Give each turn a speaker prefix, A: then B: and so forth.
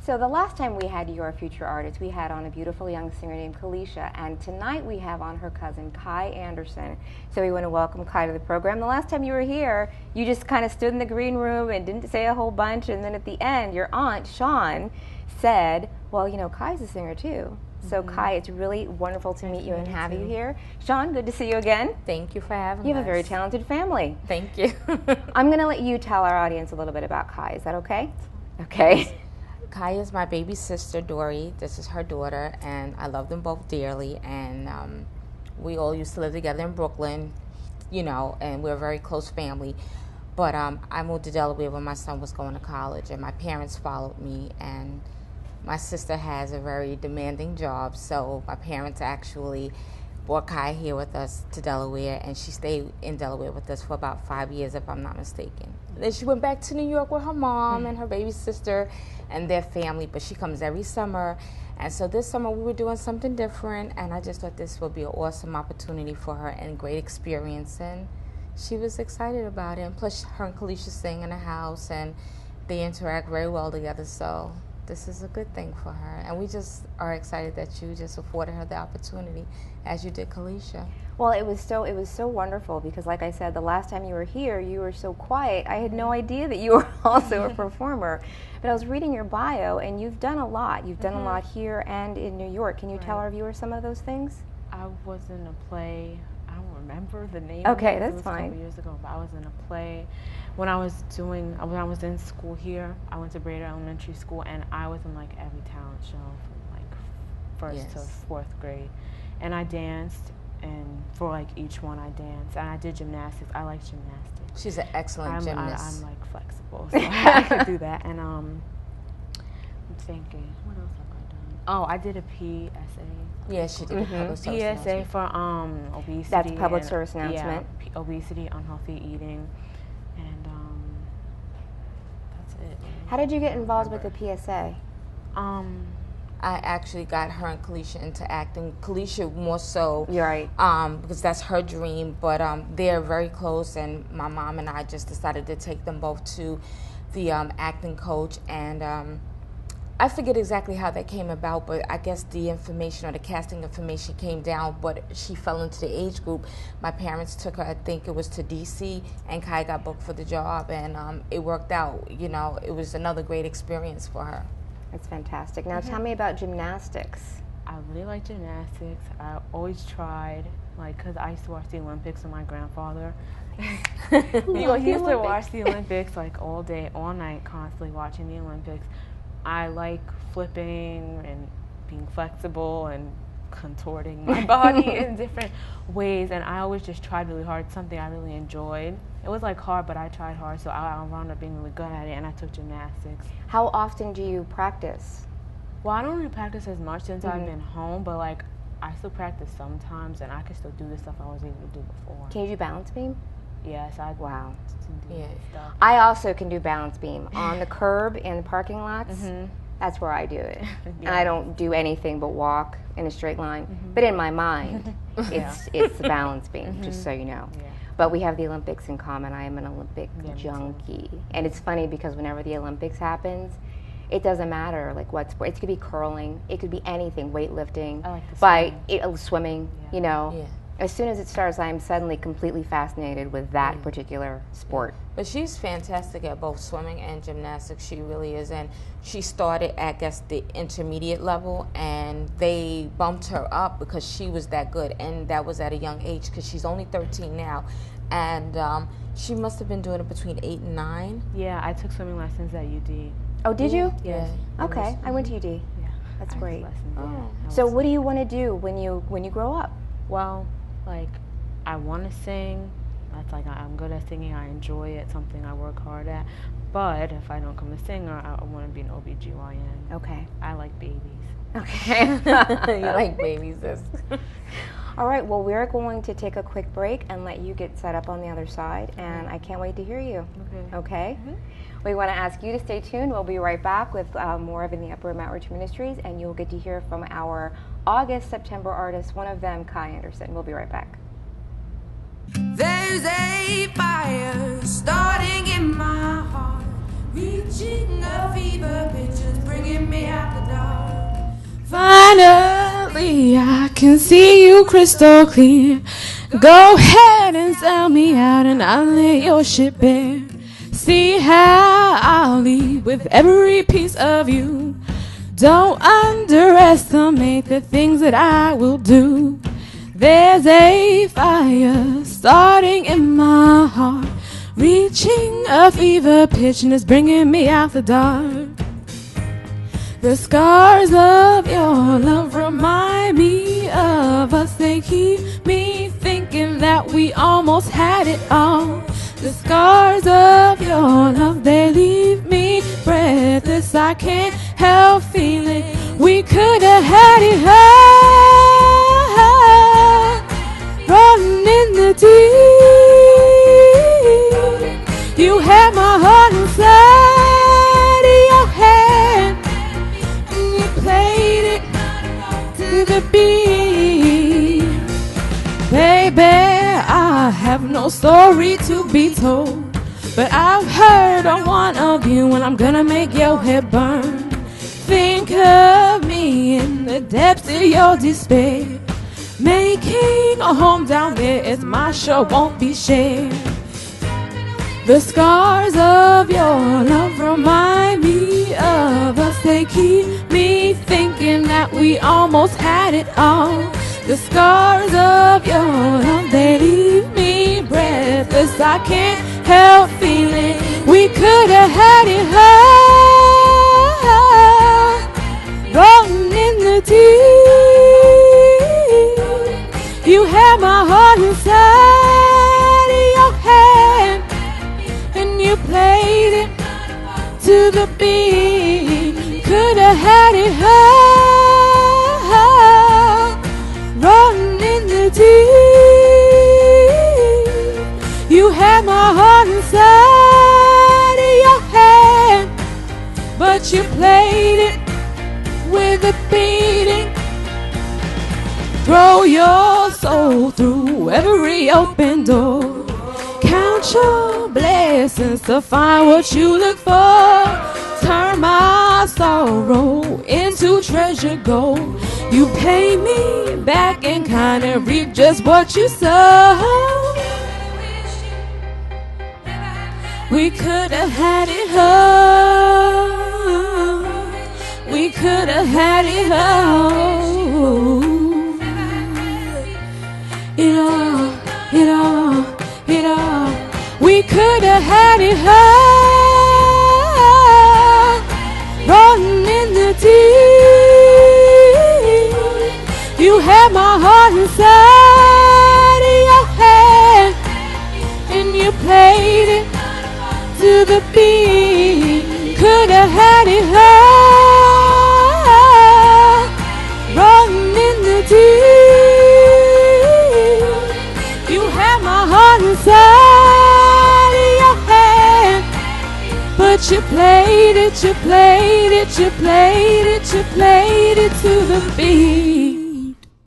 A: So the last time we had your future artist, we had on a beautiful young singer named Kalisha, and tonight we have on her cousin, Kai Anderson. So we want to welcome Kai to the program. The last time you were here, you just kind of stood in the green room and didn't say a whole bunch, and then at the end, your aunt, Sean, said, well, you know, Kai's a singer too. So Kai, it's really wonderful to meet you and have you here. Sean, good to see you again.
B: Thank you for having us.
A: You have a very talented family.
B: Thank you.
A: I'm going to let you tell our audience a little bit about Kai. Is that okay? Okay.
B: Kai is my baby sister, Dory. This is her daughter, and I love them both dearly. And we all used to live together in Brooklyn, you know, and we're a very close family. But I moved to Delaware when my son was going to college, and my parents followed me. And my sister has a very demanding job, so my parents actually brought Kai here with us to Delaware, and she stayed in Delaware with us for about 5 years, if I'm not mistaken. Then she went back to New York with her mom and her baby sister and their family, but she comes every summer. And so this summer we were doing something different, and I just thought this would be an awesome opportunity for her and great experience, and she was excited about it. And plus her and Kalisha sing in the house, and they interact very well together, so this is a good thing for her, and we just are excited that you just afforded her the opportunity, as you did Kalisha.
A: Well, it was so wonderful because, like I said, the last time you were here, you were so quiet. I had no idea that you were also a performer. But I was reading your bio, and you've done a lot. You've done a lot here and in New York. Can you tell our viewers some of those things?
C: I was in a play. I don't remember the name.
A: Okay,
C: of it.
A: that's
C: It was
A: fine.
C: A couple years ago, but I was in a play. When I was in school here, I went to Brader Elementary School, and I was in like every talent show from like first to fourth grade, and I danced, and for like each one I danced, and I did gymnastics. I like gymnastics.
B: She's an excellent gymnast.
C: I'm like flexible, so I could do that. And I'm thinking, what else have I done? Oh, I did a PSA.
B: Yeah, she did a public service
C: PSA
B: announcement.
C: for obesity.
A: That's public
C: and,
A: service announcement.
C: Yeah, obesity, unhealthy eating, and that's it.
A: How did you get involved with the PSA?
B: I actually got her and Kalisha into acting. Kalisha more so.
A: You're right.
B: Because that's her dream. But they're very close, and my mom and I just decided to take them both to the acting coach. And I forget exactly how that came about, but I guess the information or the casting information came down, but she fell into the age group. My parents took her, I think it was to D.C., and Kai got booked for the job, and it worked out. You know, it was another great experience for her.
A: That's fantastic. Now tell me about gymnastics.
C: I really like gymnastics. I always tried, like, because I used to watch the Olympics with my grandfather. He used to watch the Olympics like all day, all night, constantly watching the Olympics. I like flipping and being flexible and contorting my body in different ways, and I always just tried really hard, something I really enjoyed. It was like hard, but I tried hard, so I wound up being really good at it, and I took gymnastics.
A: How often do you practice?
C: Well, I don't really practice as much since I've been home, but like I still practice sometimes, and I can still do the stuff I was able to do before.
A: Can you do balance beam?
C: Yes, I
A: Wow.
C: do stuff.
A: I also can do balance beam on the curb in the parking lots. That's where I do it. And I don't do anything but walk in a straight line. But in my mind, it's the balance beam, just so you know.
C: Yeah.
A: But we have the Olympics in common. I am an Olympic
C: Yeah, me too.
A: junkie. And it's funny because whenever the Olympics happens, it doesn't matter like what sport. It could be curling, it could be anything, weightlifting,
C: I like the
A: swimming,
C: Yeah.
A: you know.
B: Yeah.
A: As soon as it starts, I'm suddenly completely fascinated with that particular sport.
B: But she's fantastic at both swimming and gymnastics. She really is. And she started at, I guess, the intermediate level, and they bumped her up because she was that good. And that was at a young age because she's only 13 now. And she must have been doing it between 8 and 9.
C: Yeah, I took swimming lessons at UD.
A: Oh, did you?
C: Yes.
A: Okay, I went to UD.
C: Yeah.
A: That's
C: I took
A: great.
C: lessons, yeah.
A: So what do you want to do when you grow up?
C: Well, like, I want to sing. That's like, I'm good at singing. I enjoy it. Something I work hard at. But if I don't come a singer, I want to be an OBGYN.
A: Okay.
C: I like babies.
A: Okay.
B: You like babies.
A: All right, well, we're going to take a quick break and let you get set up on the other side, and I can't wait to hear you.
C: Okay.
A: Okay? We want to ask you to stay tuned. We'll be right back with more of In the Upper Room Outreach Ministries, and you'll get to hear from our August, September artists, one of them, Kai Anderson. We'll be right back.
D: There's a fire starting in my heart, reaching a fever pitch, just bringing me
C: can see you crystal clear. Go ahead and sell me out and I'll lay your shit bare. See how I'll leave with every piece of you. Don't underestimate the things that I will do. There's a fire starting in my heart, reaching a fever pitch and it's bringing me out the dark. The scars of your love remind me of us. They keep me thinking that we almost had it all. The scars of your love, they leave me breathless. I can't help feeling we could have had it all. Rolling in the deep, you had my heart inside of your hand, and you played it to the beat. Baby, I have no story to be told, but I've heard on one of you and I'm gonna make your head burn. Think of me in the depths of your despair. Making a home down there is my show, won't be shared. The scars of your love remind me of us. They keep me thinking that we almost had it all. The scars of your love, they leave me breathless. I can't help feeling we could have had it all. Rolling in the deep, you had my heart inside of your hand, and you played it to the beat. Could have had it all. Rolling in the deep, you had my heart inside of your hand, but you played it with a beating. Throw your soul through every open door. Count your blessings to find what you look for. Turn my sorrow into treasure gold. You pay me back and kind of reap just what you sow. We could have had it all. We could have had it all. It all, it all, it all. We could have had it all. Rolling in the deep, you had my heart inside of your hand, and you played it to the beat. Could have had it all. Rolling in the deep, you had my heart inside of your hand, but you played it, you played it, you played it, you played it to the beat.